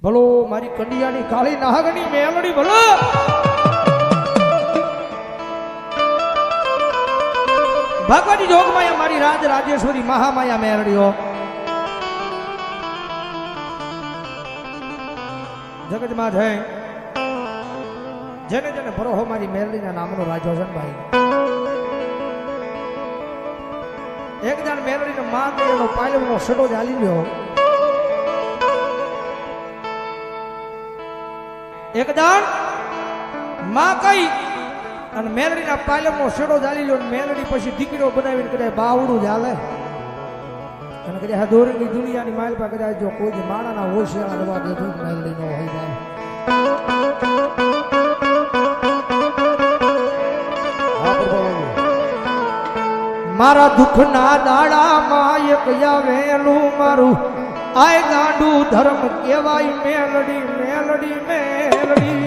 ભલો મારી કંડિયાની કાળી નાગની મેલડી ભલો ભગવતી જોગમાયા મારી રાજ રાજેશ્વરી મહામાયા મેલડીઓ જગતમાં છે જેને જેને ભરોહો મારી મેલડીના નામનો રાજો છે ભાઈ એક જણ મેલડીને માં ગયેલો પાયલનો સડો ચાલી ગયો એક જણ માં કઈ અને મેલડીના પાયલનો સડો ચાલી લ્યો મેલડી પછી દીકરો બનાવીને કદાચ બાવડું ચાલે અને કદાચ આ દોરીની દુનિયાની માલ પર કદાચ જો કોઈ માણાના હોશિયાર રવા દેતું મેલડી નો હોય જાય મારા દુઃખના દાડામાં એક આવેલું મારું આય ગાંડું ધર્મ કહેવાય મેલડી મેલડી મેલડી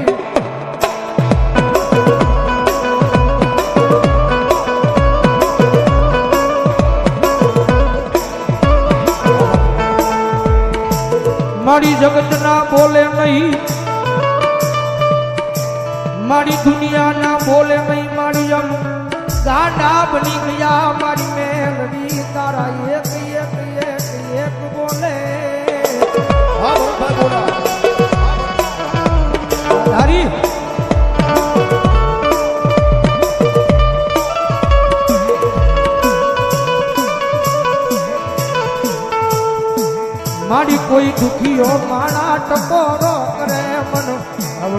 મારી જગત ના બોલે નહીં મારી દુનિયા ના બોલે નહીં મારી આમ ગાંડા બની ગયા મારી મેલડી તારા એક એક એક એક બોલે તારી મારી કોઈ દુખીઓ માણા ટકોરો કરે મન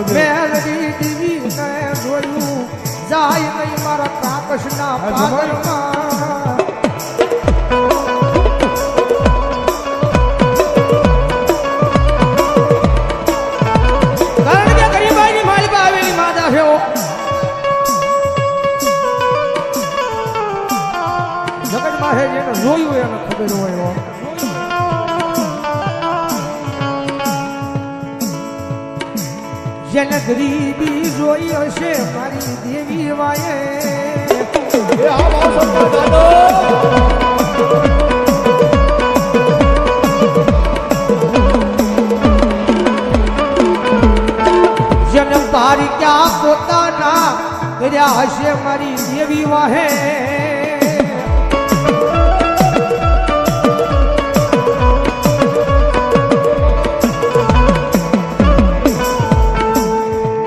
મેલડી દીવી ને જોયું જાય નહીં મારા કાકશના પાગલમાં કારણ કે ગરીબાઈની માલિકા આવેલી માતા છે જગતમાં છે જેને જોયું એને ખબર હોય જેને ગરીબી જોઈ હશે મારી દેવી વાયે જેને તારી ક્યાં પોતાના કર્યા હશે મારી દેવી વાહે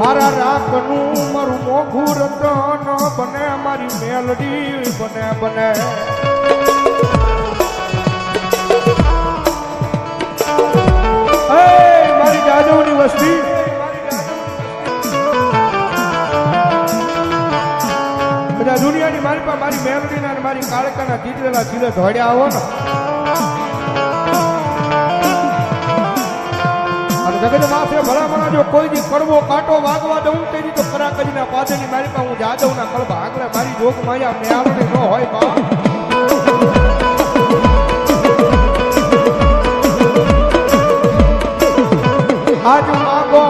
મારા રાખનું મારું મોઘું રતન બને મારી મેલડી બને બને મારી જાદવની વસ્તી બધા દુનિયાની મારી પાસે મારી મેલડીના અને મારી કાળકાના જીતેલા ચીલે ધોડ્યા આવો ને જગત માથે ભલામણા જો કોઈ દી કડવો કાંટો વાગવા દઉં તેની તો ખરા કરીને પાછળની મારી પાસે હું જાદવના કળબા આગળ મારી જોગ માયા મેળવણી ન હોય બા આજ માગો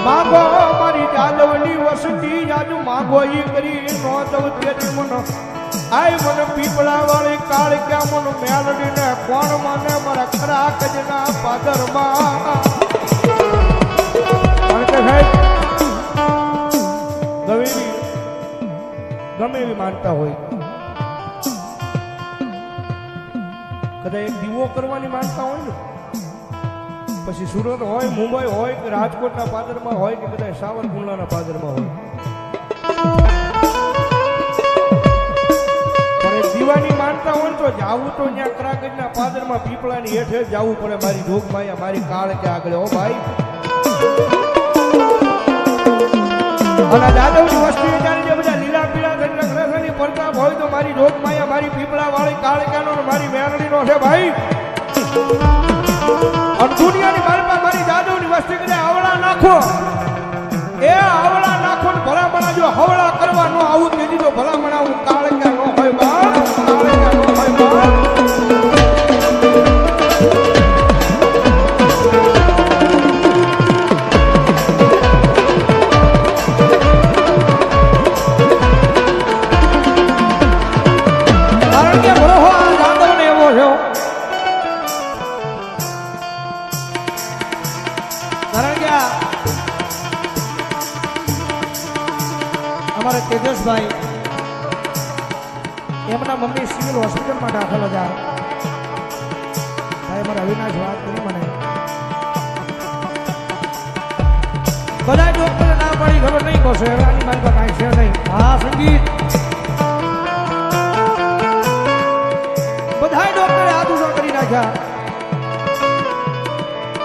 માગો મારી જાદવની વસતી આજ માગો ઈ કરી નો દઉં તેથી મન આય મને પીપળા વાળી કાળ ક્યાં મન મેલડી ને કોણ મને મારા ખરા કજના પાદરમાં ગમે એવી માનતા હોય કદાચ એક દીવો કરવાની માનતા હોય ને પછી સુરત હોય મુંબઈ હોય કે રાજકોટના પાદરમાં હોય કે કદાચ સાવરકુંડલાના પાદરમાં હોય દીવાની માનતા હોય તો જાવું તો ત્યાં કરાગજના પાદરમાં પીપળાની હેઠે જવું પડે મારી જોગમાયા મારી કાળ કે આગળ ઓ ભાઈ અને જાદવની વસ્તી વિચારી જે બધા લીલા પીળા થઈને ગ્રહની પ્રતાપ હોય તો મારી જોગમાયા મારી પીપળા વાળી કાળ ક્યાંનો મારી મેલડીનો છે ભાઈ અને દુનિયાની મારી પાસે મારી જાદવની વસ્તી કરે આવડા નાખો એ આવડા નાખો ને ભલામણા જો હવળા કરવા ન આવું તેથી તો ભલામણા હું કાળ ક્યાં ન હોય બા અમારા તેજસભાઈ એમના મમ્મી સિવિલ હોસ્પિટલમાં દાખલ હતા. ભાઈ અમારા અવિનાશ વાત કરી મને બધા ડોક્ટરે ના પાડી ખબર નહીં કહો શહેરાની મારી પાસે કાંઈ છે નહીં. હા સંગીત બધા ડોક્ટરે હાથ ઉભો કરી નાખ્યા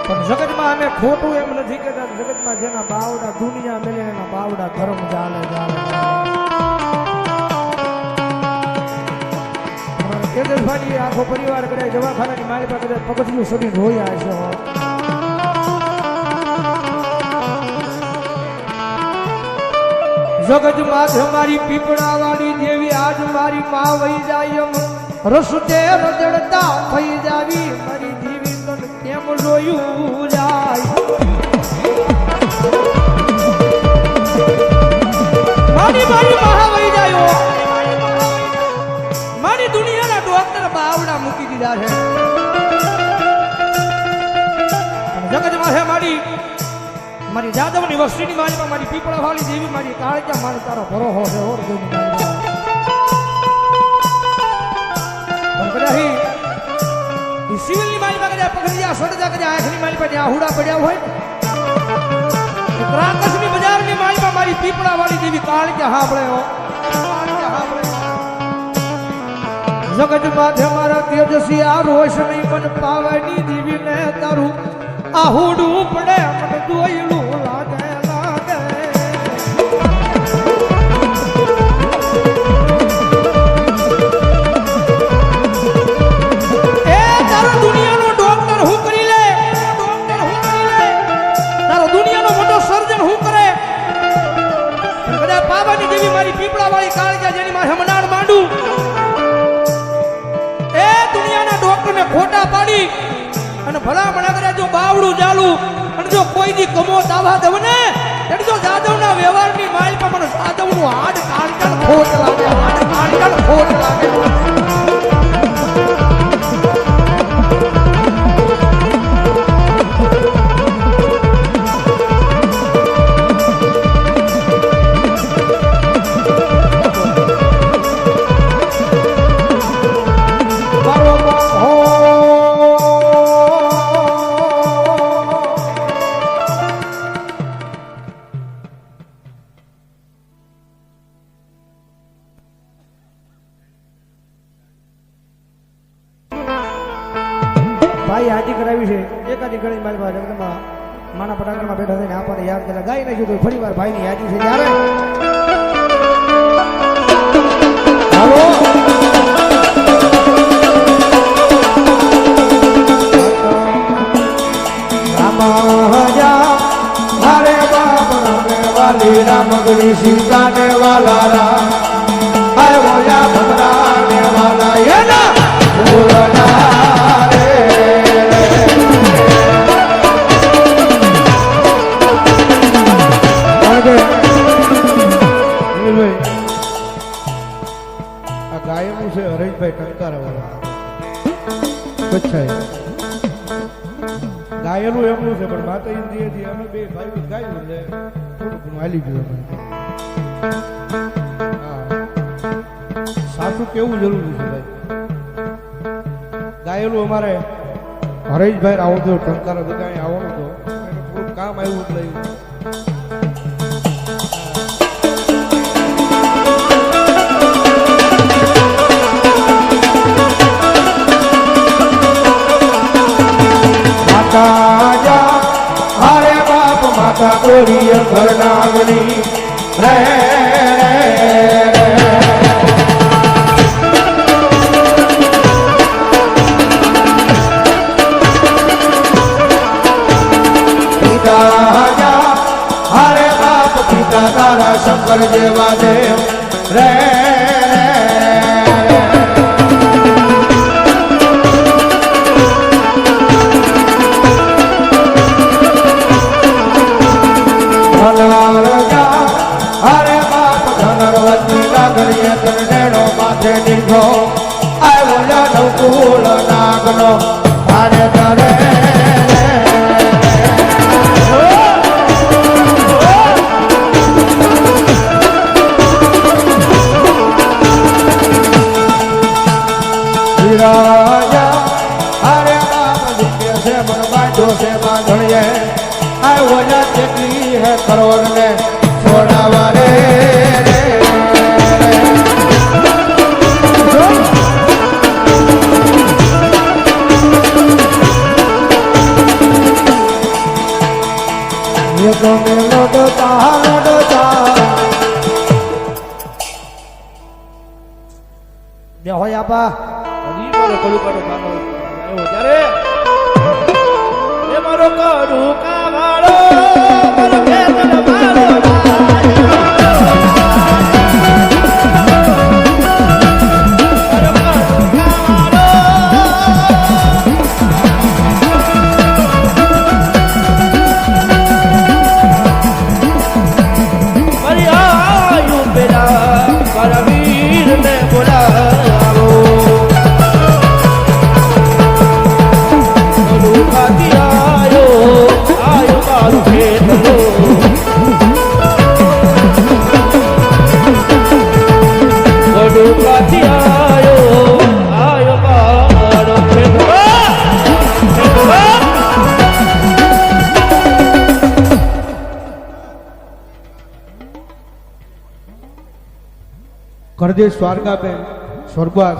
પણ જગતમાં અમે ખોટું એમ નથી કહેતા. જગતમાં જેના બાવડા દુનિયા મેલે એના બાવડા ધર્મ ચાલે ચાલે. તેજસભાઈ આખો પરિવાર કદાચ દવાખાનાની મારી પાસે કદાચ પગથિયું સડી રોયા છે. જગત માથે મારી પીપળા વાળી દેવી આજ મારી માં વહી જાય રસતે રજડતા થઈ જાવી મારી દેવી તન કેમ જોયું જાય. મારી મહા વહી જાય મારી દુનિયાના ડોક્ટર બાવડા મૂકી દીધા છે. જગત માથે મારી જાદવની વસ્તીની મારી મારી પીપળા વાળી દેવી મારી કાળજા મારી તારો ભરોહો છે. સિવિલની મારી પાસે પકડી જા સડજા કદાચ આંખની મારી પાસે આહુડા પડ્યા હોય ત્રાકસની બજારની મારી પાસે મારી પીપળા વાળી દેવી કાળજા હાંભળે જગત માથે મારા તેજસી આ રોશની મન પાવાની દેવી ને તારું આહુડું પડે મન જોયેલું લાગે લાગે. એ તારો દુનિયાનો ડોક્ટર હું કરી લે તારો દુનિયાનો મોટો સર્જન હું કરે બધા પાવાની દેવી મારી પીપળા વાળી કાળજા જેની માં હમણાં માંડું એ દુનિયાના ડોક્ટરને ખોટા પાડી અને ભલામણ કરે જો બાવડું ચાલુ અને જો કોઈ દી કમો દાવા દવ ને એટલે જો જાદવના વ્યવહારની માલ પર મને જાદવનું હાડ કાંટણ ખોટ લાગે હાડ કાંટણ ખોટ લાગે. ભાઈ હાજી કરાવી છે એકાદી ગણી મારી પાસે માના પટાકરમાં બેઠા થઈને આપણને યાદ કરે ગાઈ નાખ્યું તો ફરી વાર ભાઈની યાદી છે ત્યારે રામગઢી સીતા ને વાલા રામ હાય બોલા ભગરા ને વાલા એના બોલના રે આ ગાયનું છે હરેશભાઈ ટંકારા વાળા કચ્છા ગાયેલું એમનું છે પણ માતા ઇન્દ્રિયથી અમે બે ભાઈ ગાયું એટલે થોડું ઘણું હાલી ગયું સાચું કેવું જરૂરી છે ભાઈ. ગાયેલું અમારે હરેશભાઈ આવો તો ટંકારા દુકાને આવવાનું તો એને થોડું કામ આવ્યું એટલે हरे बाप माता कोरी घरनागनी रे पिता हरे बाप पिता तारा शंकर देवा देव रे हरे बाप धनरवती नागरिय तनेड़ो माथे दीधो आय बोला नकुल नागनो भारे धरे બાંધ્યો છે બાંધણીએ આ ઓલા કેટલી હે કરોડ ને છોડાવા રે ये तो मेलो डोता બે હોય આપા હજી મારો કડુકાનો ગાનો આવ્યો ત્યારે એ મારો કડુકા વાળો મારો ખેતર મારો કરદે સ્વારકાબેન સ્વર્ગવાસ